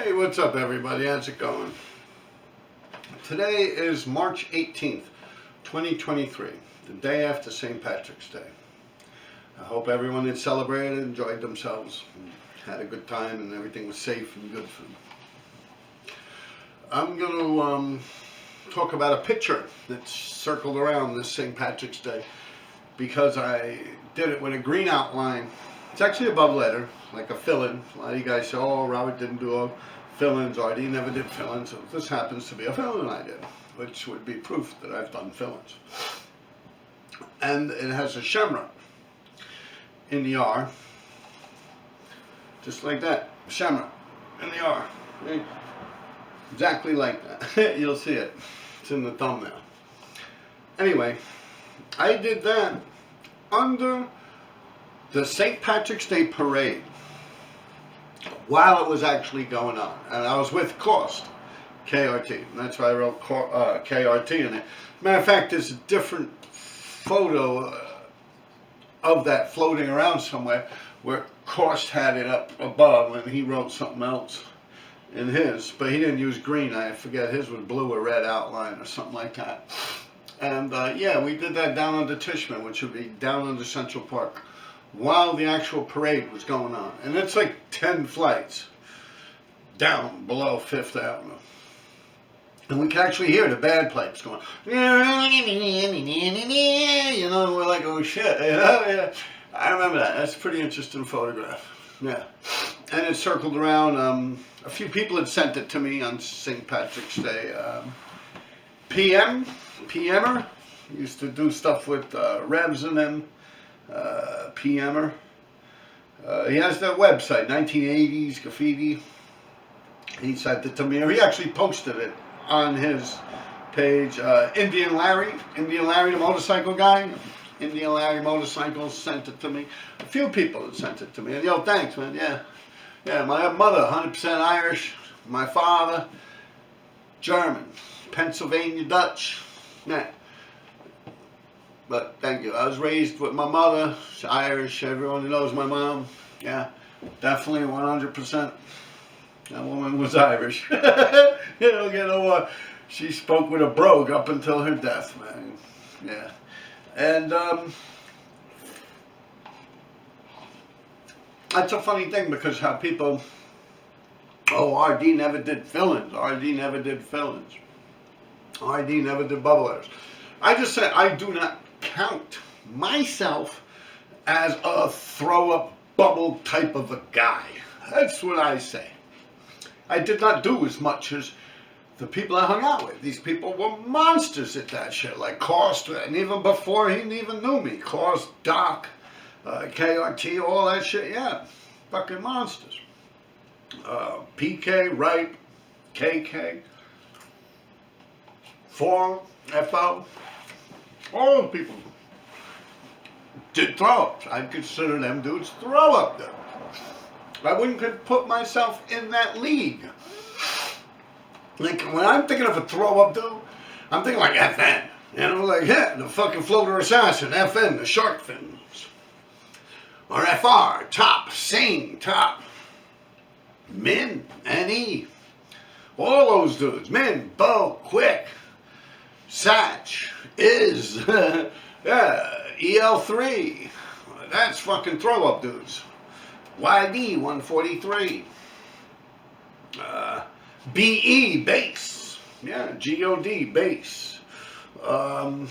Hey, what's up everybody? How's it going? Today is March 18th, 2023, the day after St. Patrick's Day. I hope everyone that celebrated enjoyed themselves, and had a good time, and everything was safe and good for them. I'm going to talk about a picture that's circled around this St. Patrick's Day because I did it with a green outline. It's actually a above letter, like a fill-in. A lot of you guys say, oh, Robert didn't do fill-ins, RD never did fill-ins. So this happens to be a fill-in I did, which would be proof that I've done fill-ins. And it has a shamrock in the R, just like that, shamrock in the R. Right? Exactly like that. You'll see it. It's in the thumbnail. Anyway, I did that under the St. Patrick's Day parade while it was actually going on, and I was with Cost, KRT, and that's why I wrote KRT in it. Matter of fact, there's a different photo of that floating around somewhere where Cost had it up above and he wrote something else in his, but he didn't use green. I forget, his was blue or red outline or something like that. And yeah, we did that down under Tishman, which would be down under Central Park, while the actual parade was going on. And it's like 10 flights down below 5th Avenue. And we can actually hear the bad pipes going, you know, we're like, oh shit, you know? Yeah. I remember that. That's a pretty interesting photograph. Yeah. And it circled around. A few people had sent it to me on St. Patrick's Day. PMer used to do stuff with Revs and them. PMer. He has that website, 1980s Graffiti. He sent it to me, or he actually posted it on his page. Indian Larry, the motorcycle guy. Indian Larry Motorcycles sent it to me. A few people had sent it to me. And yo, thanks, man. Yeah, my mother, 100% Irish. My father, German. Pennsylvania Dutch. Yeah. But thank you. I was raised with my mother. She's Irish. Everyone who knows my mom. Yeah, definitely 100%. That woman was Irish. You know what? She spoke with a brogue up until her death, man. Yeah. And that's a funny thing because how people, oh, RD never did fill-ins. RD never did fill-ins. RD never did bubble letters. I just said I do not count myself as a throw-up bubble type of a guy. That's what I say. I did not do as much as the people I hung out with. These people were monsters at that shit, like Cost, and even before he even knew me, Cost, Doc, KRT, all that shit, yeah, fucking monsters. PK, Ripe, KK, Forum, FO, all the people did throw-ups. I'd consider them dudes throw-up dudes. I wouldn't put myself in that league. Like, when I'm thinking of a throw-up dude, I'm thinking like FN. You know, like, yeah, the fucking floater assassin, FN, the shark fins. Or FR, top, sing, top. Min, NE. All those dudes. Min, Bo, Quick, Satch, Is, yeah, EL3. That's fucking throw-up dudes. YD 143. BE, base. Yeah, GOD, base. All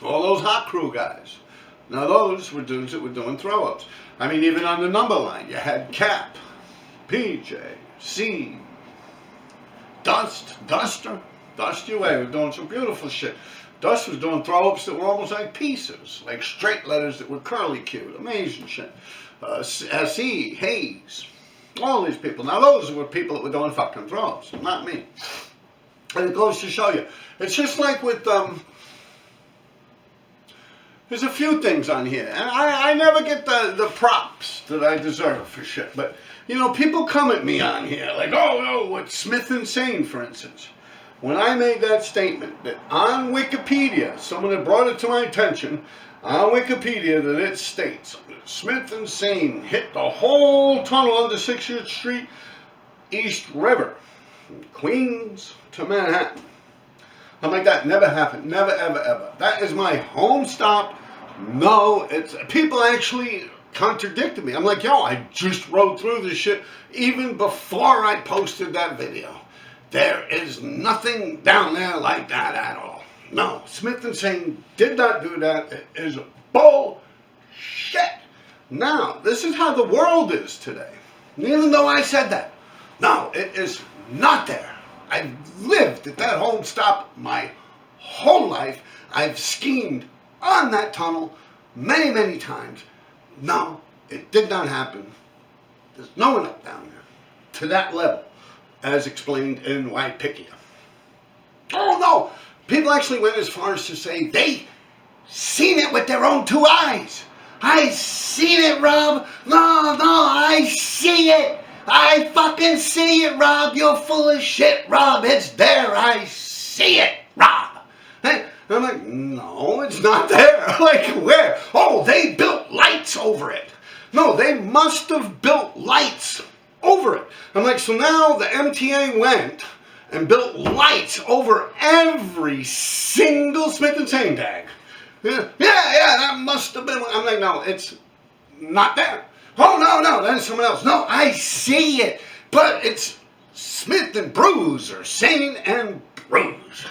those hot crew guys. Now those were dudes that were doing throw-ups. I mean, even on the number line, you had Cap, PJ, C, Duster UA was doing some beautiful shit. Dust was doing throw-ups that were almost like pieces, like straight letters that were curly cued, amazing shit. SE, Hayes, all these people. Now those were people that were doing fucking throw-ups, not me. And it goes to show you, it's just like with, there's a few things on here, and I never get the props that I deserve for shit, but, you know, people come at me on here, like, oh, no, what Smith Insane, for instance. When I made that statement that on Wikipedia, someone had brought it to my attention, on Wikipedia that it states that Smith Insane hit the whole tunnel under 60th Street East River, from Queens to Manhattan. I'm like, that never happened. Never, ever, ever. That is my home stop. No, it's, people actually contradicted me. I'm like, yo, I just rode through this shit even before I posted that video. There is nothing down there like that at all. No, Smith and Sane did not do that. It is bullshit. Now, this is how the world is today. Even though I said that. No, it is not there. I've lived at that home stop my whole life. I've schemed on that tunnel many, many times. No, it did not happen. There's no one up down there to that level, as explained in Waipiki. Oh no! People actually went as far as to say they seen it with their own two eyes. I seen it, Rob. No, I see it. I fucking see it, Rob. You're full of shit, Rob. It's there. I see it, Rob. And I'm like, no, it's not there. Like, where? Oh, they built lights over it. No, they must have built lights over it. I'm like, so now the MTA went and built lights over every single Smith and Sane tag. Yeah, that must have been. I'm like, no, it's not there. Oh, no, that's someone else. No, I see it, but it's Smith and Bruce, or Sane and Bruce.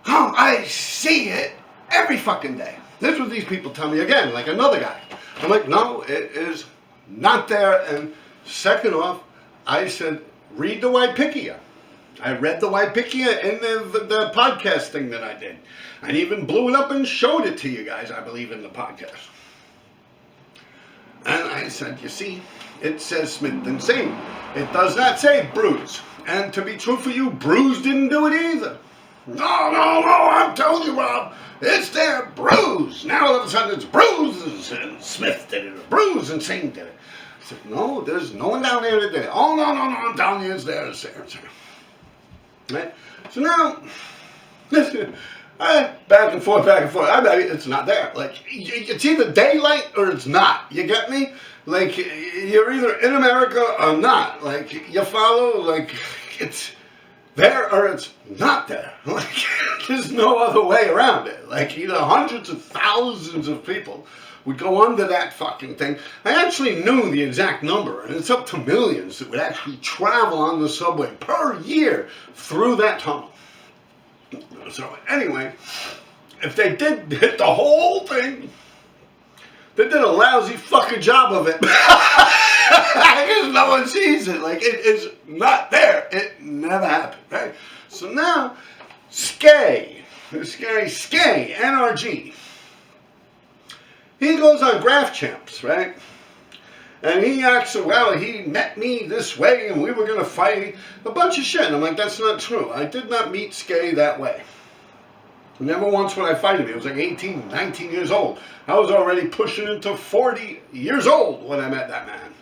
Oh, I see it every fucking day. This is what these people tell me again, like another guy. I'm like, no, it is not there. And second off, I said, read the Waipikia. I read the Waipikia in the podcast thing that I did. I even blew it up and showed it to you guys, I believe, in the podcast. And I said, you see, it says Smith and Sane. It does not say Bruce. And to be true for you, Bruce didn't do it either. No, I'm telling you, Rob, it's there, Bruce. Now all of a sudden it's Bruce and Smith did it, or Bruce and Sane did it. I said, no, there's no one down there that did it. Oh, no, I'm down here, it's there. Right? So now, back and forth. I mean, it's not there. Like, it's either daylight or it's not. You get me? Like, you're either in America or not. Like, you follow? Like, it's there or it's not there. Like, there's no other way around it. Like, either hundreds of thousands of people would go under that fucking thing. I actually knew the exact number, and it's up to millions that would actually travel on the subway per year through that tunnel. So anyway, if they did hit the whole thing, they did a lousy fucking job of it. Because no one sees it. Like, it is not there. It never happened, right? So now, Skay, NRG, he goes on Graph Champs, right? And he acts, well, he met me this way and we were going to fight. A bunch of shit. And I'm like, that's not true. I did not meet Skay that way. Never once would I fight him. He was like 18, 19 years old. I was already pushing into 40 years old when I met that man.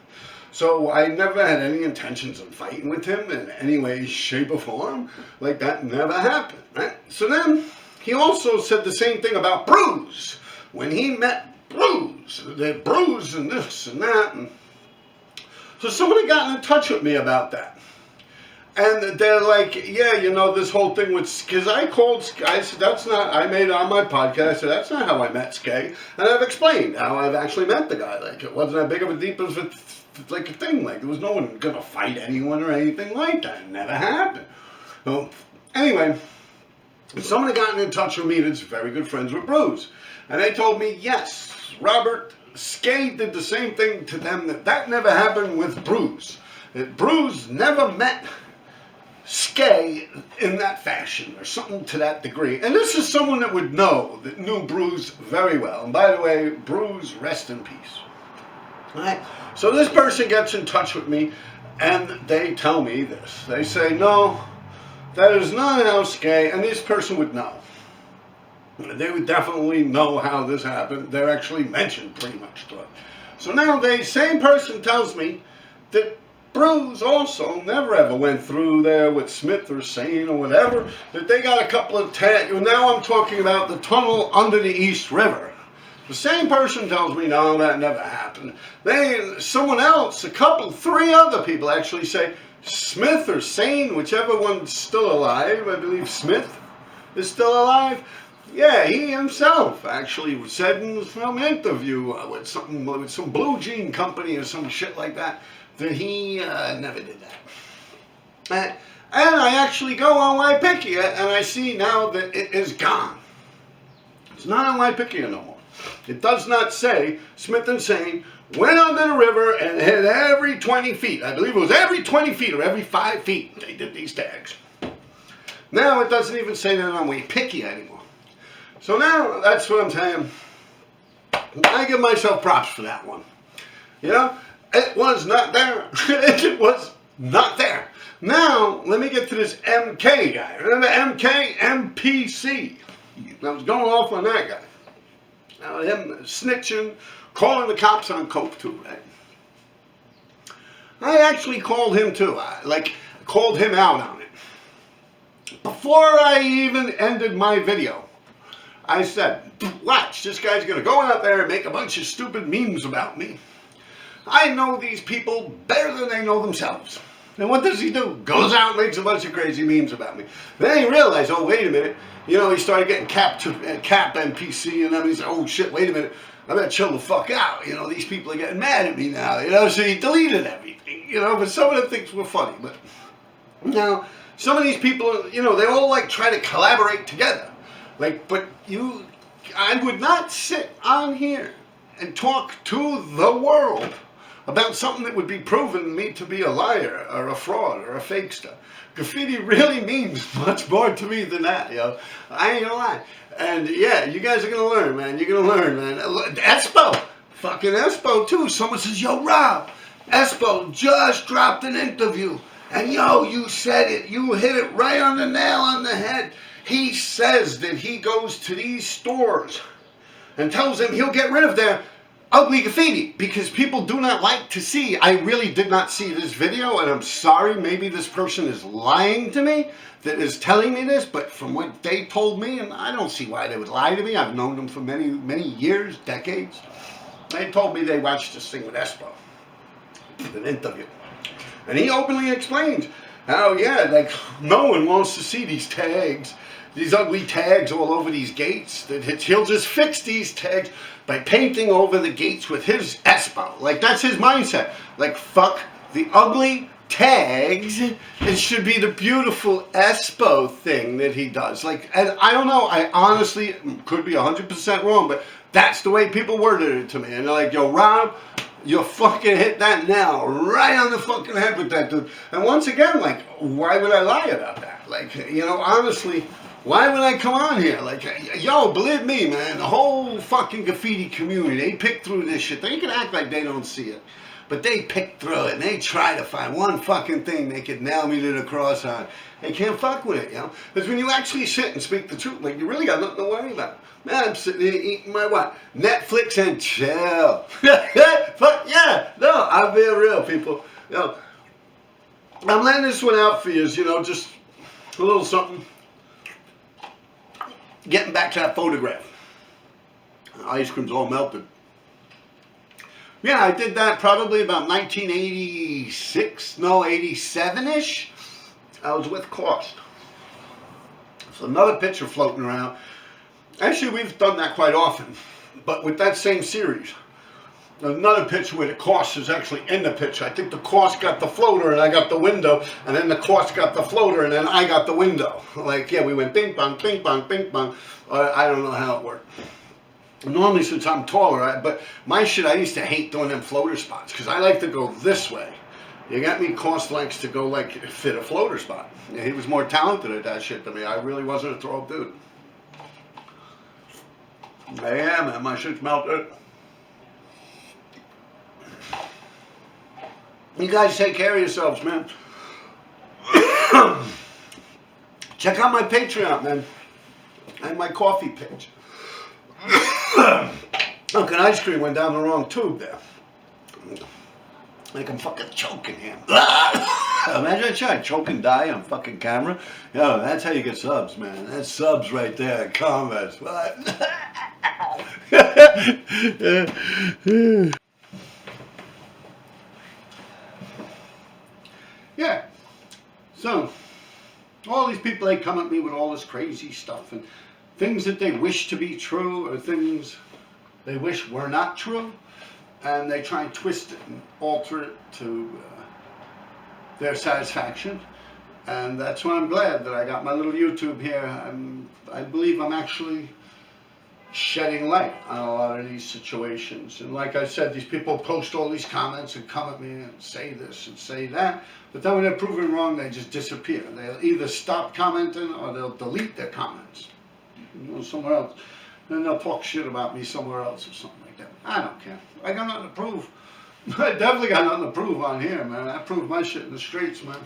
So I never had any intentions of fighting with him in any way, shape, or form. Like, that never happened, right? So then, he also said the same thing about Bruce. When he met Bruce, that Bruce and this and that. And so somebody got in touch with me about that. And they're like, yeah, you know, this whole thing with, because I called Skay, I said, that's not, I made it on my podcast, I said, that's not how I met Skay. And I've explained how I've actually met the guy. Like, it wasn't that big of a deep of a, like a thing. Like, there was no one going to fight anyone or anything like that. It never happened. So, anyway, somebody got in touch with me that's very good friends with Bruce. And they told me, yes, Robert, Skay did the same thing to them. That never happened with Bruce. That Bruce never met Skay in that fashion or something to that degree. And this is someone that would know, that knew Bruce very well. And by the way, Bruce, rest in peace. All right? So this person gets in touch with me and they tell me this. They say, no, that is not how Skay, and this person would know. They would definitely know how this happened. They're actually mentioned pretty much to it. So now the same person tells me that Bruce also never ever went through there with Smith or Sane or whatever, that they got a couple of now I'm talking about the tunnel under the East River. The same person tells me, no, that never happened. Someone else, three other people actually say, Smith or Sane, whichever one's still alive, I believe Smith is still alive. Yeah, he himself actually said in some interview with some blue jean company or some shit like that he never did that. And I actually go on Wikipedia and I see now that it is gone. It's not on Wikipedia no more. It does not say Smith and Sane went under the river and hit every 20 feet. I believe it was every 20 feet or every 5 feet they did these tags. Now it doesn't even say that on Wikipedia anymore. So now that's what I'm saying. I give myself props for that one. You know, it was not there. It was not there. Now, let me get to this MK guy. Remember MK? MPC. I was going off on that guy. Now, him snitching, calling the cops on coke too, right? I actually called him too. Called him out on it. Before I even ended my video, I said, watch, this guy's going to go out there and make a bunch of stupid memes about me. I know these people better than they know themselves. And what does he do? Goes out and makes a bunch of crazy memes about me. Then he realized, oh, wait a minute. You know, he started getting cap NPC, and then he said, oh, shit, wait a minute. I better chill the fuck out. You know, these people are getting mad at me now. You know, so he deleted everything. You know, but some of the things were funny. But now, some of these people, you know, they all like try to collaborate together. But I would not sit on here and talk to the world about something that would be proven me to be a liar or a fraud or a fakester. Graffiti really means much more to me than that, yo. I ain't gonna lie. And yeah, you guys are gonna learn, man. You're gonna learn, man. Espo, fucking Espo too. Someone says, yo, Rob, Espo just dropped an interview. And yo, you said it. You hit it right on the nail on the head. He says that he goes to these stores and tells them he'll get rid of their ugly graffiti because people do not like to see. I really did not see this video, and I'm sorry, maybe this person is lying to me that is telling me this, but from what they told me, and I don't see why they would lie to me. I've known them for many, many years, decades. They told me they watched this thing with Espo, an interview. And he openly explains how, yeah, like no one wants to see these tags, these ugly tags all over these gates. That he'll just fix these tags by painting over the gates with his Espo. Like, that's his mindset. Like, fuck the ugly tags. It should be the beautiful Espo thing that he does. Like, and I don't know, I honestly could be 100% wrong, but that's the way people worded it to me. And they're like, yo, Rob, you fucking hit that nail right on the fucking head with that, dude. And once again, like, why would I lie about that? Like, you know, honestly, why would I come on here? Like, yo, believe me, man, the whole fucking graffiti community, they pick through this shit. They can act like they don't see it, but they pick through it, and they try to find one fucking thing they could nail me to the cross on. They can't fuck with it, you know? Because when you actually sit and speak the truth, like, you really got nothing to worry about. Man, I'm sitting here eating my what? Netflix and chill. Fuck yeah. No, I'm being real, people. You know, I'm letting this one out for you, you know, just a little something. Getting back to that photograph. The ice cream's all melted. Yeah, I did that probably about 1986, no, 87-ish. I was with Cost. There's another picture floating around. Actually, we've done that quite often, but with that same series. Another picture where the Cost is actually in the picture. I think the Cost got the floater and I got the window, and then the Cost got the floater and then I got the window. Like, yeah, we went bing bong, bing bong, bing bong. I don't know how it worked. Normally, since I'm taller, but my shit, I used to hate doing them floater spots because I like to go this way. You got me? Cost likes to go like fit a floater spot. Yeah, he was more talented at that shit than me. I really wasn't a throw-up dude. Yeah, man, my shit's melted. You guys take care of yourselves, man. Check out my Patreon, man. And my coffee page. Look, an ice cream went down the wrong tube there. Like I'm fucking choking here. Imagine trying to choke and die on fucking camera. Yo, that's how you get subs, man. That's subs right there. Comments. What? Yeah. So, all these people, they come at me with all this crazy stuff and things that they wish to be true or things they wish were not true, and they try and twist it and alter it to their satisfaction. And that's why I'm glad that I got my little YouTube here. I believe I'm actually shedding light on a lot of these situations. And like I said, these people post all these comments and come at me and say this and say that, but then when they're proven wrong, they just disappear. They'll either stop commenting or they'll delete their comments, somewhere else. Then they'll talk shit about me somewhere else or something like that. I don't care. I got nothing to prove. I definitely got nothing to prove on here, man. I proved my shit in the streets, man.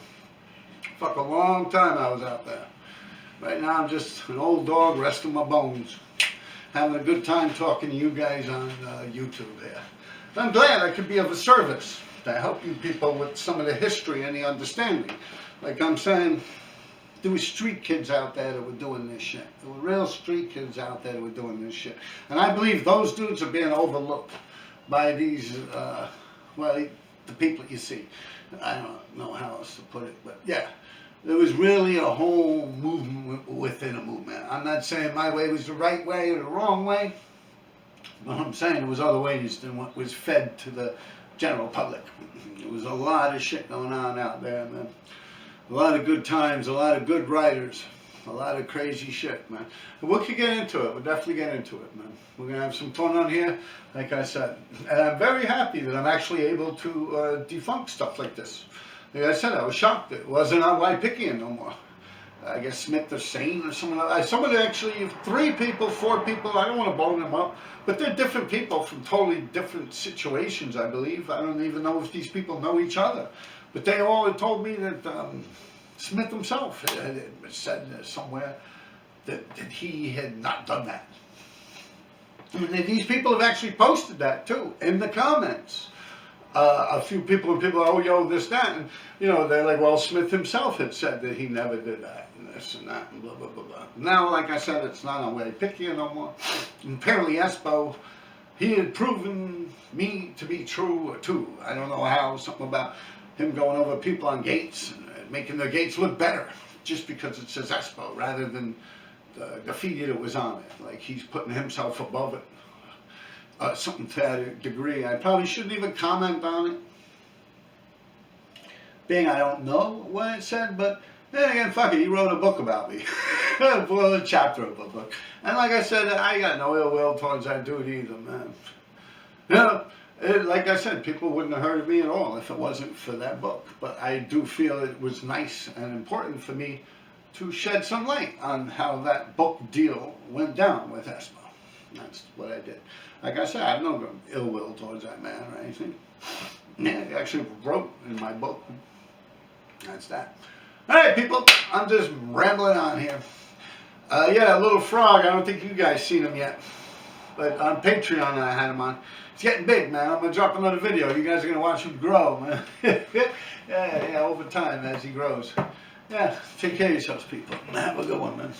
Fuck, a long time I was out there. Right now I'm just an old dog resting my bones, having a good time talking to you guys on YouTube there. I'm glad I could be of a service to help you people with some of the history and the understanding. Like I'm saying, there were street kids out there that were doing this shit. There were real street kids out there that were doing this shit. And I believe those dudes are being overlooked by these, well, the people you see. I don't know how else to put it, but yeah. There was really a whole movement within a movement. I'm not saying my way was the right way or the wrong way. But I'm saying there was other ways than what was fed to the general public. There was a lot of shit going on out there, man. A lot of good times, a lot of good writers, a lot of crazy shit, man. And we could get into it. We'll definitely get into it, man. We're going to have some fun on here, like I said. And I'm very happy that I'm actually able to debunk stuff like this. Like I said, I was shocked that it wasn't on White Pickian no more. I guess Smith or Sane or someone else. Someone actually, 3 people, 4 people, I don't want to blow them up, but they're different people from totally different situations, I believe. I don't even know if these people know each other. But they all had told me that Smith himself had said somewhere that he had not done that. And these people have actually posted that too, in the comments. A few people are, oh, yo, this, that, and, you know, they're like, well, Smith himself had said that he never did that, and this and that, and blah, blah, blah, blah. Now, like I said, it's not on White Pickian no more. And apparently, Espo, he had proven me to be true, too. I don't know how, something about him going over people on gates, and making their gates look better, just because it says Espo, rather than the graffiti that was on it. Like, he's putting himself above it. Something to that degree. I probably shouldn't even comment on it, being I don't know what it said, but then again, fuck it, he wrote a book about me. Well, a chapter of a book. And like I said, I got no ill will towards that dude either, man. You know, like I said, people wouldn't have heard of me at all if it wasn't for that book. But I do feel it was nice and important for me to shed some light on how that book deal went down with Espo. That's what I did. Like I said, I have no ill will towards that man or anything. Yeah, he actually wrote in my book. That's that. Alright, people, I'm just rambling on here. Yeah, that little frog, I don't think you guys seen him yet. But on Patreon I had him on. It's getting big, man. I'm going to drop another video. You guys are going to watch him grow, man. yeah, over time as he grows. Yeah, take care of yourselves, people. Have a good one, man.